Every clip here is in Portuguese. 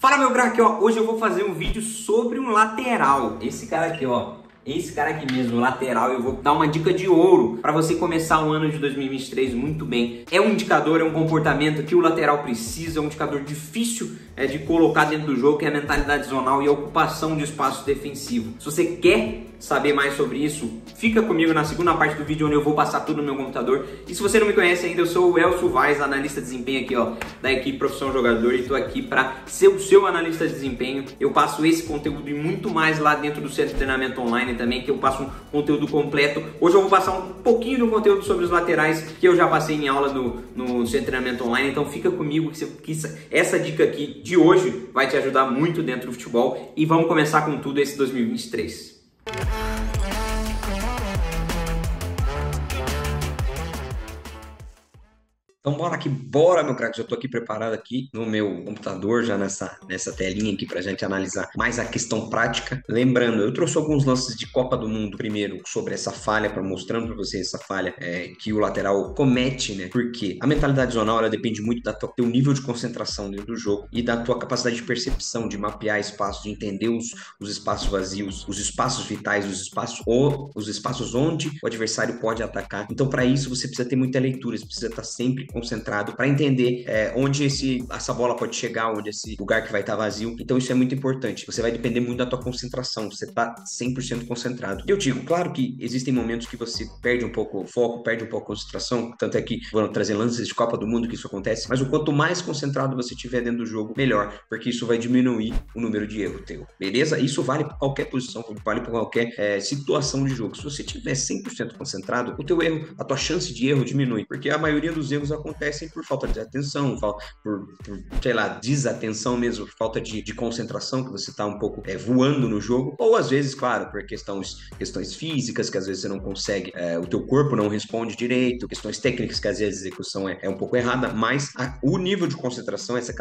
Fala, meu craque, ó, hoje eu vou fazer um vídeo sobre um lateral. Esse cara aqui, ó, esse cara aqui mesmo, lateral, eu vou dar uma dica de ouro para você começar o ano de 2023 muito bem. É um indicador, é um comportamento que o lateral precisa, é um indicador difícil de colocar dentro do jogo, que é a mentalidade zonal e a ocupação de espaço defensivo. Se você quer saber mais sobre isso, fica comigo na segunda parte do vídeo, onde eu vou passar tudo no meu computador. E se você não me conhece ainda, eu sou o Elcio Vaz, analista de desempenho aqui, ó, da equipe Profissão Jogador, e tô aqui para ser o seu analista de desempenho. Eu passo esse conteúdo e muito mais lá dentro do Centro de Treinamento Online também, que eu passo um conteúdo completo. Hoje eu vou passar um pouquinho do conteúdo sobre os laterais que eu já passei em aula no Centro de Treinamento Online, então fica comigo que essa dica aqui de hoje vai te ajudar muito dentro do futebol. E vamos começar com tudo esse 2023. Então bora que bora, meu craque. Já tô aqui preparado aqui no meu computador, já nessa telinha aqui pra gente analisar mais a questão prática. Lembrando, eu trouxe alguns lances de Copa do Mundo primeiro sobre essa falha, mostrando pra você essa falha que o lateral comete, né? Porque a mentalidade zonal, ela depende muito do teu nível de concentração dentro do jogo e da tua capacidade de percepção, de mapear espaços, de entender os espaços vazios, os espaços vitais, os espaços onde o adversário pode atacar. Então, para isso, você precisa ter muita leitura, você precisa estar sempre concentrado para entender onde essa bola pode chegar, onde esse lugar que vai estar vazio. Então isso é muito importante. Você vai depender muito da tua concentração, você tá 100% concentrado. Eu digo, claro que existem momentos que você perde um pouco o foco, perde um pouco a concentração, tanto é que vou trazer lances de Copa do Mundo que isso acontece, mas o quanto mais concentrado você estiver dentro do jogo, melhor, porque isso vai diminuir o número de erro teu, beleza? Isso vale para qualquer posição, vale para qualquer situação de jogo. Se você estiver 100% concentrado, o teu erro, a tua chance de erro diminui, porque a maioria dos erros acontecem por falta de atenção, por sei lá, desatenção mesmo, por falta de concentração, que você tá um pouco voando no jogo, ou às vezes, claro, por questões físicas, que às vezes você não consegue, o teu corpo não responde direito, questões técnicas que às vezes a execução é um pouco errada, mas o nível de concentração, essa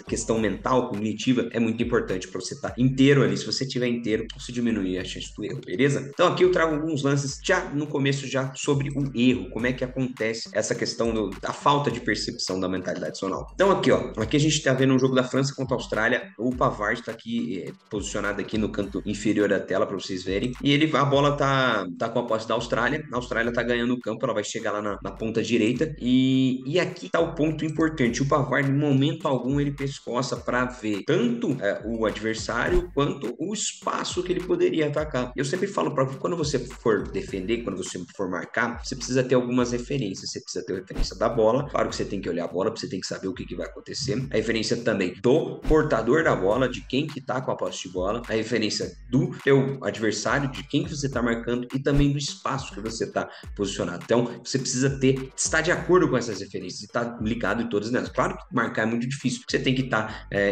questão mental, cognitiva, é muito importante para você estar inteiro ali. Se você estiver inteiro, você diminui a chance do erro, beleza? Então aqui eu trago alguns lances já no começo, já sobre o erro, como é que acontece essa questão da falta de percepção da mentalidade zonal. Então aqui, ó, aqui a gente tá vendo um jogo da França contra a Austrália. O Pavard tá aqui posicionado aqui no canto inferior da tela para vocês verem, e a bola tá com a posse da Austrália. A Austrália tá ganhando o campo, ela vai chegar lá na ponta direita, e aqui tá o ponto importante. O Pavard, em momento algum, ele pescoça para ver tanto o adversário quanto o espaço que ele poderia atacar. Eu sempre falo para quando você for defender, quando você for marcar, você precisa ter algumas referências. Você precisa ter a referência da bola, claro que você tem que olhar a bola, você tem que saber o que vai acontecer, a referência também do portador da bola, de quem que tá com a posse de bola, a referência do teu adversário, de quem que você tá marcando, e também do espaço que você tá posicionado. Então você precisa estar de acordo com essas referências e estar ligado em todas elas. Claro que marcar é muito difícil, você tem que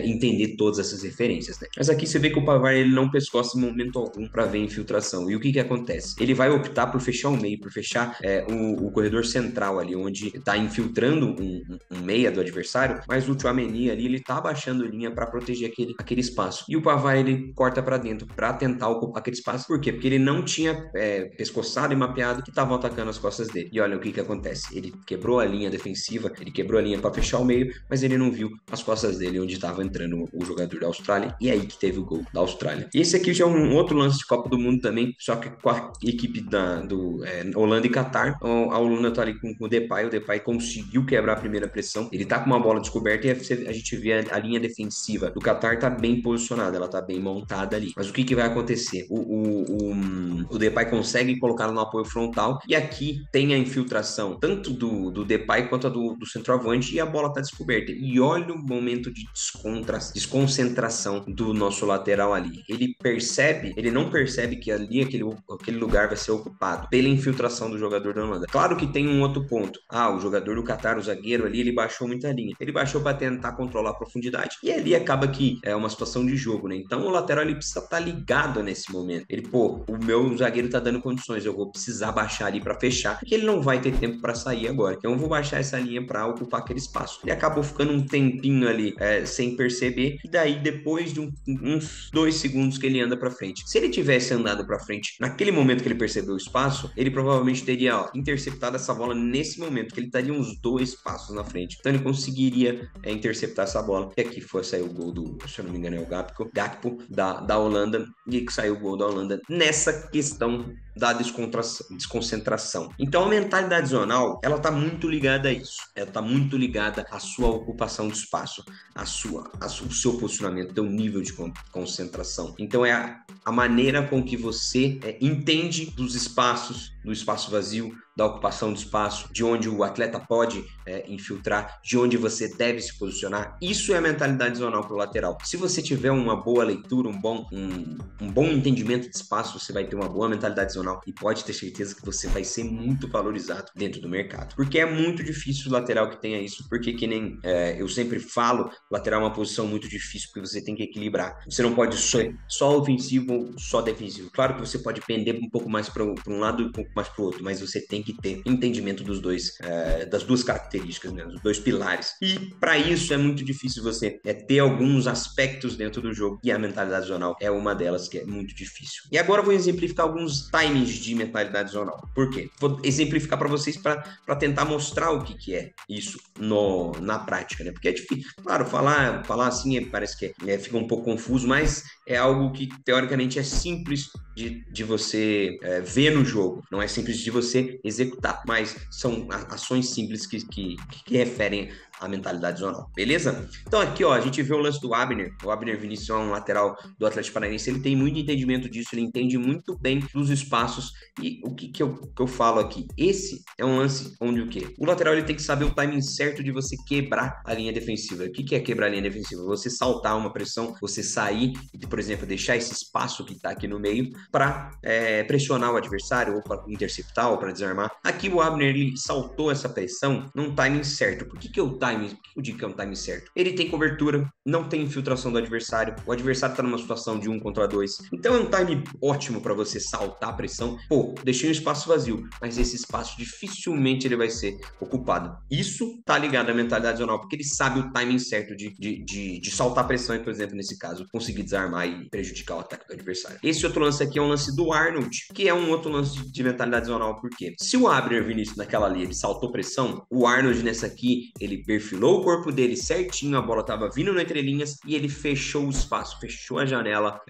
entender todas essas referências, né? Mas aqui você vê que o Pavard, ele não pescoça em momento algum para ver infiltração. E o que acontece? Ele vai optar por fechar o meio, por fechar o corredor central ali, onde tá infiltrando um meia do adversário, mas o Tchouaméni ali, ele tá abaixando linha para proteger aquele espaço. E o Pavard, ele corta para dentro para tentar ocupar aquele espaço. Por quê? Porque ele não tinha pescoçado e mapeado que estavam atacando as costas dele. E olha o que acontece. Ele quebrou a linha defensiva, ele quebrou a linha para fechar o meio, mas ele não viu as costas dele onde estava entrando o jogador da Austrália, e é aí que teve o gol da Austrália. E esse aqui já é um outro lance de Copa do Mundo também, só que com a equipe do Holanda e Catar. A Holanda tá ali com o Depay conseguiu quebrar a primeira pressão, ele tá com uma bola descoberta, e a gente vê a linha defensiva do Catar tá bem posicionada, ela tá bem montada ali. Mas o que vai acontecer? O Depay consegue colocá-lo no apoio frontal, e aqui tem a infiltração tanto do Depay quanto a do centroavante, e a bola tá descoberta. E olha o momento de desconcentração do nosso lateral ali. Ele não percebe que ali aquele lugar vai ser ocupado pela infiltração do jogador da Holanda. Claro que tem um outro ponto. O jogador do Catar, o zagueiro ali, ele baixou muita linha. Ele baixou para tentar controlar a profundidade, e ali acaba que é uma situação de jogo, né? Então o lateral, ele precisa estar ligado nesse momento. O meu zagueiro tá dando condições, eu vou precisar baixar ali para fechar, porque ele não vai ter tempo para sair agora. Então eu vou baixar essa linha para ocupar aquele espaço. Ele acabou ficando um tempinho ali sem perceber, e daí depois de uns 2 segundos que ele anda para frente. Se ele tivesse andado para frente naquele momento que ele percebeu o espaço, ele provavelmente teria interceptado essa bola nesse momento, que ele estaria uns 2 passos na frente. Então ele conseguiria interceptar essa bola. E aqui saiu o gol do, se eu não me engano, é o Gakpo da Holanda, e que saiu o gol da Holanda nessa questão da desconcentração. Então a mentalidade zonal, ela tá muito ligada a isso. Ela tá muito ligada à sua ocupação de espaço, o seu posicionamento, teu nível de concentração. Então é a maneira com que você entende dos espaços, do espaço vazio, da ocupação do espaço, de onde o atleta pode infiltrar, de onde você deve se posicionar. Isso é a mentalidade zonal para o lateral. Se você tiver uma boa leitura, um bom entendimento de espaço, você vai ter uma boa mentalidade zonal e pode ter certeza que você vai ser muito valorizado dentro do mercado. Porque é muito difícil o lateral que tenha isso, porque que nem eu sempre falo, lateral é uma posição muito difícil, porque você tem que equilibrar. Você não pode ser só ofensivo ou só defensivo. Claro que você pode pender um pouco mais para um lado e um pouco mais para o outro, mas você tem que ter entendimento dos dois, das duas características, né, dos dois pilares. E para isso é muito difícil você ter alguns aspectos dentro do jogo, e a mentalidade zonal é uma delas que é muito difícil. E agora eu vou exemplificar alguns timings de mentalidade zonal. Por quê? Vou exemplificar para vocês para tentar mostrar o que é isso na prática, né? Porque é difícil. Claro, falar assim parece que fica um pouco confuso, mas é algo que teoricamente é simples de você ver no jogo. Não é simples de você executar, mas são ações simples que referem à mentalidade zonal, beleza? Então aqui, ó, a gente vê o lance do Abner. O Abner Vinícius é um lateral do Atlético Paranaense. Ele tem muito entendimento disso, ele entende muito bem dos espaços. E o que eu falo aqui? Esse é um lance onde o quê? O lateral ele tem que saber o timing certo de você quebrar a linha defensiva. O que é quebrar a linha defensiva? Você saltar uma pressão, você sair e, por exemplo, deixar esse espaço que tá aqui no meio para pressionar o adversário, ou para interceptar, ou para desarmar. Aqui o Abner, ele saltou essa pressão num timing certo. Por que o timing? Por que eu digo que é um timing certo? Ele tem cobertura, não tem infiltração do adversário, o adversário tá numa situação de 1 contra 2. Então é um timing ótimo para você saltar a pressão. Pô, deixei um espaço vazio, mas esse espaço dificilmente ele vai ser ocupado. Isso tá ligado à mentalidade zonal, porque ele sabe o timing certo de saltar a pressão e, por exemplo, nesse caso, conseguir desarmar e prejudicar o ataque do adversário. Esse outro lance aqui é um lance do Arnold, que é um outro lance de mentalidade zonal. Por quê? Se o Abner Vinícius naquela ali, ele saltou pressão, o Arnold nessa aqui, ele perfilou o corpo dele certinho, a bola tava vindo no entrelinhas e ele fechou o espaço, fechou a janela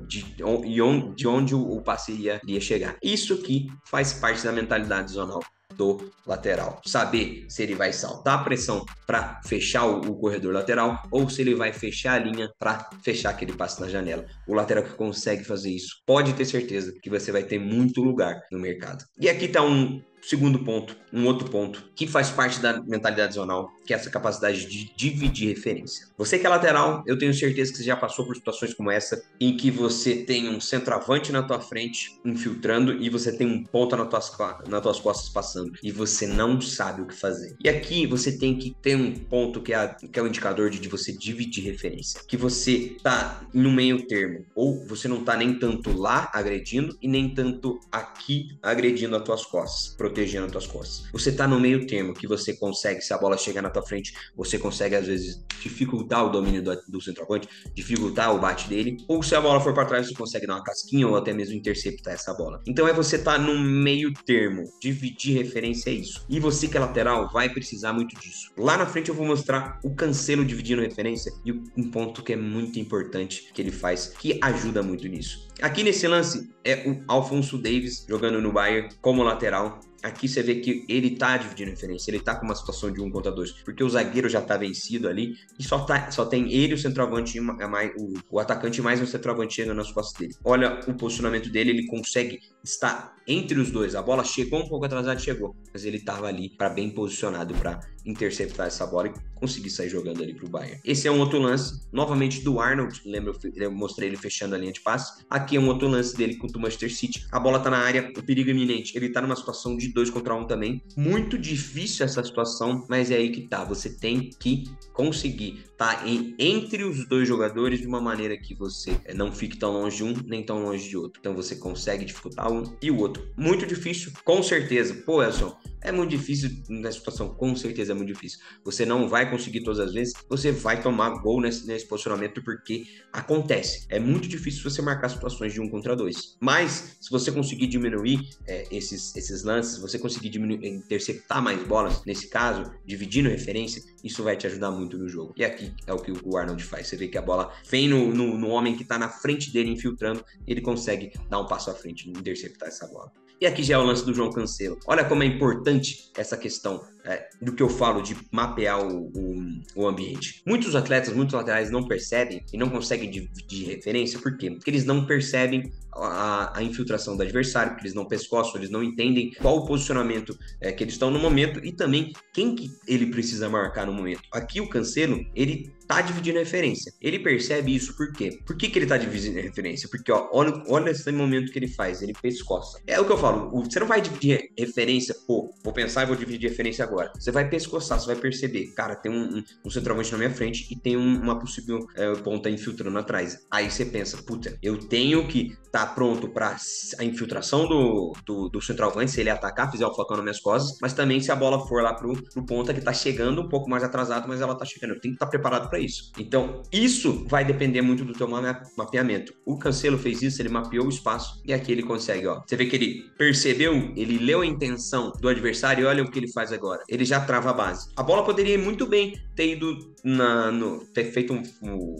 de onde o passe iria chegar. Isso aqui faz parte da mentalidade zonal do lateral. Saber se ele vai saltar a pressão para fechar o corredor lateral ou se ele vai fechar a linha para fechar aquele passe na janela. O lateral que consegue fazer isso pode ter certeza que você vai ter muito lugar no mercado. E aqui tá um segundo ponto, um outro ponto que faz parte da mentalidade zonal, que é essa capacidade de dividir referência. Você que é lateral, eu tenho certeza que você já passou por situações como essa, em que você tem um centroavante na tua frente infiltrando e você tem um ponta nas tuas costas passando e você não sabe o que fazer. E aqui você tem que ter um ponto que é o indicador de você dividir referência, que você tá no meio termo, ou você não tá nem tanto lá agredindo e nem tanto aqui agredindo as tuas costas, protegendo as tuas costas. Você tá no meio termo, que você consegue, se a bola chegar na tua frente, você consegue às vezes dificultar o domínio do centroavante, dificultar o bate dele, ou se a bola for para trás, você consegue dar uma casquinha ou até mesmo interceptar essa bola. Então você tá no meio termo, dividir referência é isso. E você que é lateral vai precisar muito disso. Lá na frente eu vou mostrar o Cancelo dividindo referência e um ponto que é muito importante que ele faz, que ajuda muito nisso. Aqui nesse lance é o Alphonso Davies jogando no Bayern como lateral. Aqui você vê que ele tá dividindo referência, ele tá com uma situação de 1 contra 2, porque o zagueiro já tá vencido ali e só tem ele, o centroavante, o atacante mais um centroavante chegando nas costas dele. Olha o posicionamento dele, ele consegue estar entre os dois. A bola chegou um pouco atrasada, chegou, mas ele tava ali bem posicionado para interceptar essa bola e conseguir sair jogando ali pro Bayern. Esse é um outro lance, novamente do Arnold, lembra, eu mostrei ele fechando a linha de passe. Aqui é um outro lance dele contra o Manchester City, a bola tá na área, o perigo iminente, ele tá numa situação de 2 contra 1 também, muito difícil essa situação, mas é aí que tá, você tem que conseguir tá entre os dois jogadores de uma maneira que você não fique tão longe de um, nem tão longe de outro. Então você consegue dificultar um e o outro. Muito difícil, com certeza. Pô, Elson, é muito difícil nessa situação, com certeza é muito difícil. Você não vai conseguir todas as vezes, você vai tomar gol nesse posicionamento porque acontece. É muito difícil você marcar situações de 1 contra 2. Mas, se você conseguir diminuir esses lances, você conseguir interceptar mais bolas, nesse caso, dividindo referência, isso vai te ajudar muito no jogo. E aqui é o que o Arnold faz. Você vê que a bola vem no homem que tá na frente dele, infiltrando, ele consegue dar um passo à frente e interceptar essa bola. E aqui já é o lance do João Cancelo. Olha como é importante essa questão do que eu falo de mapear o ambiente. Muitos atletas, muitos laterais não percebem e não conseguem dividir referência. Por quê? Porque eles não percebem a infiltração do adversário, porque eles não pescoçam, eles não entendem qual o posicionamento que eles estão no momento e também quem que ele precisa marcar no momento. Aqui o Cancelo, ele tá dividindo a referência. Ele percebe isso por quê? Por que ele tá dividindo a referência? Porque, ó, olha esse momento que ele faz, ele pescoça. É o que eu falo, você não vai dividir referência, pô, vou pensar e vou dividir referência agora. Você vai pescoçar, você vai perceber, cara, tem um centroavante na minha frente e tem uma possível ponta infiltrando atrás. Aí você pensa, puta, eu tenho que tá pronto para a infiltração do centroavante, se ele atacar, fizer o facão nas minhas costas, mas também se a bola for lá pro ponta que tá chegando um pouco mais atrasado, mas ela tá chegando, eu tenho que estar preparado para isso. Então, isso vai depender muito do teu mapeamento. O Cancelo fez isso, ele mapeou o espaço e aqui ele consegue, ó. Você vê que ele percebeu, ele leu a intenção do adversário e olha o que ele faz agora. Ele já trava a base. A bola poderia muito bem ter ido ter feito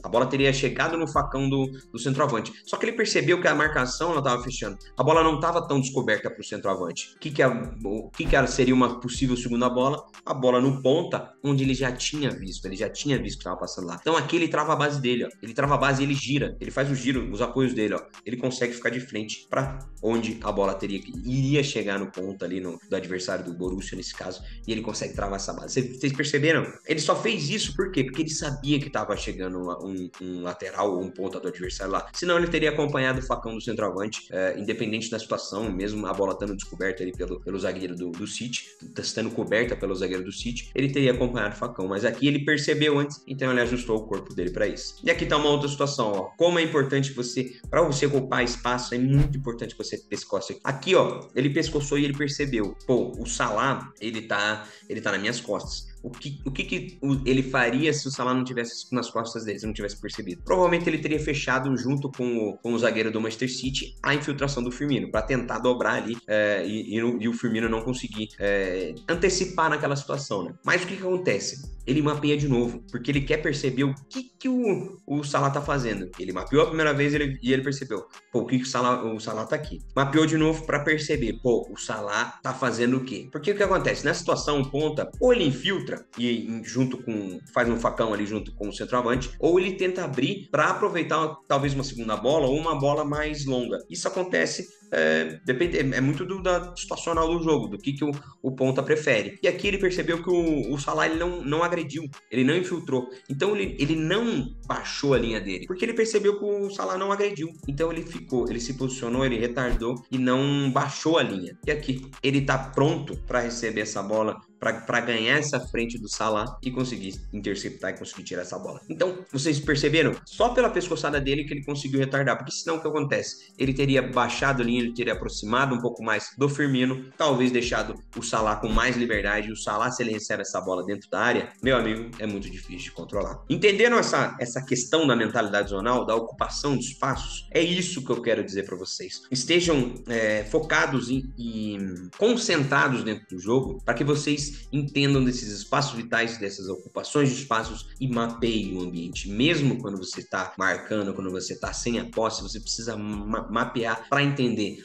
a bola teria chegado no facão do centroavante. Só que ele percebeu que a marcação ela tava fechando. A bola não tava tão descoberta pro centroavante. O que seria uma possível segunda bola? A bola no ponta, onde ele já tinha visto que tava passando lá. Então aqui ele trava a base dele, ó. Ele trava a base e ele gira. Ele faz o giro, os apoios dele, ó. Ele consegue ficar de frente para onde a bola iria chegar no ponto ali do adversário do Borussia nesse caso, e ele consegue travar essa base. Vocês perceberam? Ele só fez isso por quê? Porque ele sabia que tava chegando um lateral ou um ponta do adversário lá. Senão ele teria acompanhado o facão do centroavante, independente da situação, mesmo a bola estando descoberta ali pelo zagueiro do City, estando coberta pelo zagueiro do City, ele teria acompanhado o facão. Mas aqui ele percebeu antes, então ele ajustou o corpo dele para isso. E aqui tá uma outra situação, ó. Como é importante para você ocupar espaço, é muito importante que você pescoce. Aqui, ó, ele pescoçou e ele percebeu. Pô, o Salah, ele tá nas minhas costas. O que ele faria se o Salah não tivesse nas costas dele, se não tivesse percebido? Provavelmente ele teria fechado junto com o zagueiro do Manchester City a infiltração do Firmino, para tentar dobrar ali e o Firmino não conseguir antecipar naquela situação, né? Mas o que acontece? Ele mapeia de novo, porque ele quer perceber o que o Salah tá fazendo. Ele mapeou a primeira vez e ele percebeu, pô, o Salah tá aqui. Mapeou de novo para perceber, pô, o Salah tá fazendo o quê? Porque o que acontece? Nessa situação, ponta, ou ele infiltra e faz um facão ali junto com o centroavante, ou ele tenta abrir para aproveitar talvez uma segunda bola ou uma bola mais longa. Isso acontece, é muito da situacional do jogo, do que o ponta prefere. E aqui ele percebeu que o Salah ele não agrediu, ele não infiltrou, então ele não baixou a linha dele, porque ele percebeu que o Salah não agrediu, então ele se posicionou, ele retardou e não baixou a linha. E aqui ele tá pronto para receber essa bola, para ganhar essa frente do Salah e conseguir interceptar e conseguir tirar essa bola. Então, vocês perceberam? Só pela pescoçada dele que ele conseguiu retardar, porque senão o que acontece? Ele teria baixado a linha, ele teria aproximado um pouco mais do Firmino, talvez deixado o Salah com mais liberdade, e o Salah, se ele recebe essa bola dentro da área, meu amigo, é muito difícil de controlar. Entenderam essa questão da mentalidade zonal, da ocupação de espaços? É isso que eu quero dizer para vocês. Estejam focados e concentrados dentro do jogo, para que vocês entendam desses espaços vitais, dessas ocupações de espaços e mapeiem o ambiente. Mesmo quando você está marcando, quando você está sem a posse, você precisa mapear para entender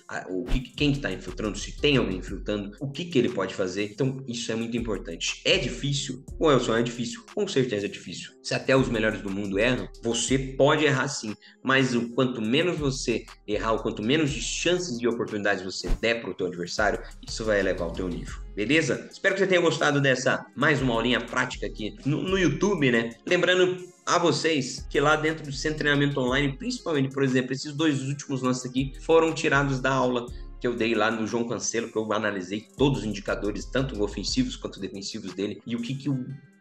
quem que está infiltrando, se tem alguém infiltrando, o que ele pode fazer. Então, isso é muito importante. É difícil? Ô, Elson, é difícil. Com certeza é difícil. Se até os melhores do mundo erram, você pode errar sim, mas o quanto menos você errar, o quanto menos de chances e oportunidades você der para o teu adversário, isso vai elevar o teu nível. Beleza? Espero que você tenha gostado dessa mais uma aulinha prática aqui no YouTube, né? Lembrando a vocês que lá dentro do Centro de Treinamento Online, principalmente, por exemplo, esses dois últimos lances aqui foram tirados da aula que eu dei lá no João Cancelo, que eu analisei todos os indicadores, tanto ofensivos quanto defensivos dele, e o que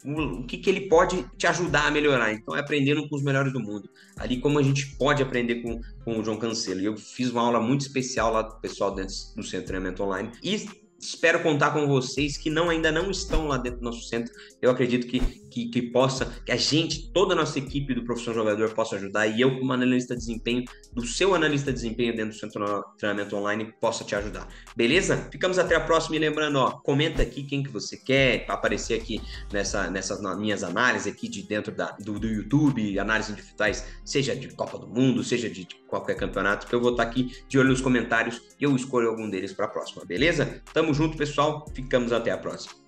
o que ele pode te ajudar a melhorar. Então, é aprendendo com os melhores do mundo. Ali, como a gente pode aprender com o João Cancelo. E eu fiz uma aula muito especial lá do pessoal dentro do Centro de Treinamento Online. E espero contar com vocês que ainda não estão lá dentro do nosso centro. Eu acredito que a gente, toda a nossa equipe do Profissão Jogador possa ajudar, e eu, como analista de desempenho, do seu analista de desempenho dentro do Centro de Treinamento Online, possa te ajudar. Beleza? Ficamos até a próxima, e lembrando, ó, comenta aqui quem que você quer aparecer aqui nessas minhas análises aqui de dentro do YouTube, análises individuais, seja de Copa do Mundo, seja de qualquer campeonato, que eu vou estar aqui de olho nos comentários e eu escolho algum deles para a próxima, beleza? Tamo junto, pessoal. Ficamos até a próxima.